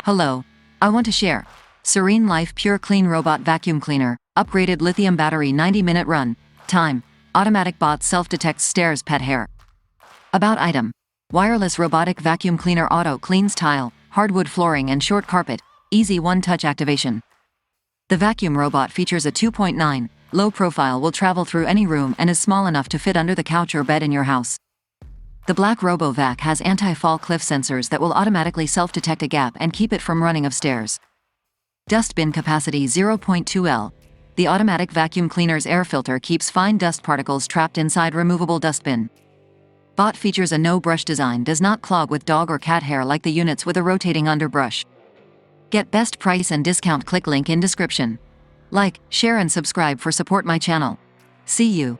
Hello. I want to share SereneLife Pure Clean Robot Vacuum Cleaner, upgraded lithium battery 90-minute run time, automatic bot self-detects stairs pet hair. About item: wireless robotic vacuum cleaner, auto cleans tile, hardwood flooring and short carpet, easy one-touch activation. The vacuum robot features a 2.9 low profile, will travel through any room and is small enough to fit under the couch or bed in your house. The black RoboVac has anti-fall cliff sensors that will automatically self-detect a gap and keep it from running upstairs. Dustbin capacity 0.2 L. The automatic vacuum cleaner's air filter keeps fine dust particles trapped inside removable dustbin. Bot features a no-brush design, does not clog with dog or cat hair like the units with a rotating underbrush. Get best price and discount, click link in description. Like, share and subscribe for support my channel. See you.